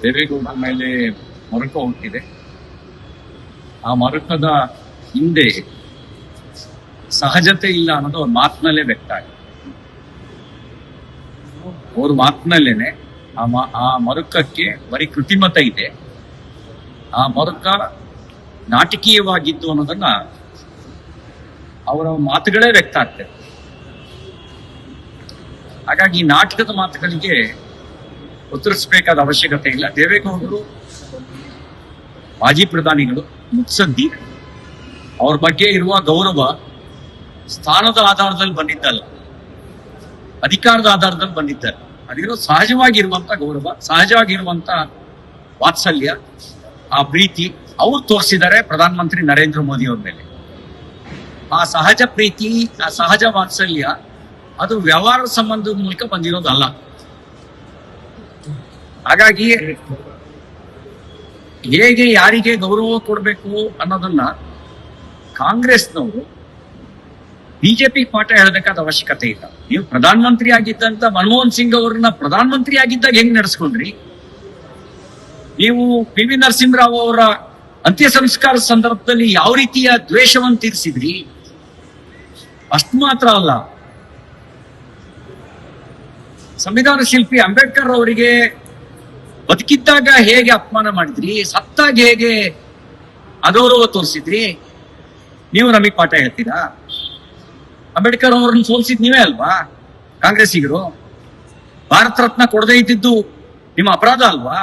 ದೇವೇಗೌಡರ ಮೇಲೆ ಮರುಕ ಹುಟ್ಟಿದೆ. ಆ ಮರುಕದ ಹಿಂದೆ ಸಹಜತೆ ಇಲ್ಲ ಅನ್ನೋದು ಅವ್ರ ಮಾತಿನಲ್ಲೇ ವ್ಯಕ್ತ ಆಗಿದೆ. ಅವ್ರ ಮಾತಿನಲ್ಲೇನೆ ಆ ಮರುಕಕ್ಕೆ ಬರೀ ಕೃತಿಮತ ಇದೆ, ಆ ಮರುಕ ನಾಟಕೀಯವಾಗಿದ್ದು ಅನ್ನೋದನ್ನ ಅವರ ಮಾತುಗಳೇ ವ್ಯಕ್ತ ಆಗ್ತದೆ. ಹಾಗಾಗಿ ಈ ನಾಟಕದ ಮಾತುಗಳಿಗೆ ಉತ್ತರಿಸಬೇಕಾದ ಅವಶ್ಯಕತೆ ಇಲ್ಲ. ದೇವೇಗೌಡರು ಮಾಜಿ ಪ್ರಧಾನಿಗಳು, ಮುತ್ಸದ್ದಿ, ಅವ್ರ ಬಗ್ಗೆ ಇರುವ ಗೌರವ ಸ್ಥಾನದ ಆಧಾರದಲ್ಲಿ ಬಂದಿದ್ದಲ್ಲ, ಅಧಿಕಾರದ ಆಧಾರದಲ್ಲಿ ಬಂದಿದ್ದಾರೆ. ಅದಿರೋ ಸಹಜವಾಗಿರುವಂತ ಗೌರವ, ಸಹಜವಾಗಿರುವಂತ ವಾತ್ಸಲ್ಯ, ಆ ಪ್ರೀತಿ ಅವ್ರು ತೋರಿಸಿದ್ದಾರೆ ಪ್ರಧಾನಮಂತ್ರಿ ನರೇಂದ್ರ ಮೋದಿ ಅವ್ರ ಮೇಲೆ. ಆ ಸಹಜ ಪ್ರೀತಿ, ಆ ಸಹಜ ವಾತ್ಸಲ್ಯ ಅದು ವ್ಯವಹಾರ ಸಂಬಂಧದ ಮೂಲಕ ಬಂದಿರೋದಲ್ಲ. ಹಾಗಾಗಿ ಹೇಗೆ ಯಾರಿಗೆ ಗೌರವ ಕೊಡಬೇಕು ಅನ್ನೋದನ್ನ ಕಾಂಗ್ರೆಸ್ನವರು ಬಿಜೆಪಿ ಪಾಠ ಹೇಳಬೇಕಾದ ಅವಶ್ಯಕತೆ ಇಲ್ಲ. ನೀವು ಪ್ರಧಾನಮಂತ್ರಿ ಆಗಿದ್ದಂತ ಮನಮೋಹನ್ ಸಿಂಗ್ ಅವ್ರನ್ನ ಪ್ರಧಾನಮಂತ್ರಿ ಆಗಿದ್ದಾಗ ಹೆಂಗ್ ನಡೆಸ್ಕೊಂಡ್ರಿ? ನೀವು ಪಿ ವಿ ನರಸಿಂಹರಾವ್ ಅವರ ಅಂತ್ಯ ಸಂಸ್ಕಾರ ಸಂದರ್ಭದಲ್ಲಿ ಯಾವ ರೀತಿಯ ದ್ವೇಷವನ್ನು ತೀರಿಸಿದ್ರಿ? ಅಷ್ಟು ಮಾತ್ರ ಅಲ್ಲ, ಸಂವಿಧಾನ ಶಿಲ್ಪಿ ಅಂಬೇಡ್ಕರ್ ಅವರಿಗೆ ಬದುಕಿದ್ದಾಗ ಹೇಗೆ ಅಪಮಾನ ಮಾಡಿದ್ರಿ, ಸತ್ತಾಗ ಹೇಗೆ ಅಗೌರವ ತೋರಿಸಿದ್ರಿ? ನೀವು ನಮಗೆ ಪಾಠ ಹೇಳ್ತೀರಾ? ಅಂಬೇಡ್ಕರ್ ಅವರನ್ನು ಸೋಲಿಸಿದ್ ನೀವೇ ಅಲ್ವಾ ಕಾಂಗ್ರೆಸ್ಸಿಗರು? ಭಾರತ ರತ್ನ ಕೊಡದೇ ಇದ್ದಿದ್ದು ನಿಮ್ಮ ಅಪರಾಧ ಅಲ್ವಾ?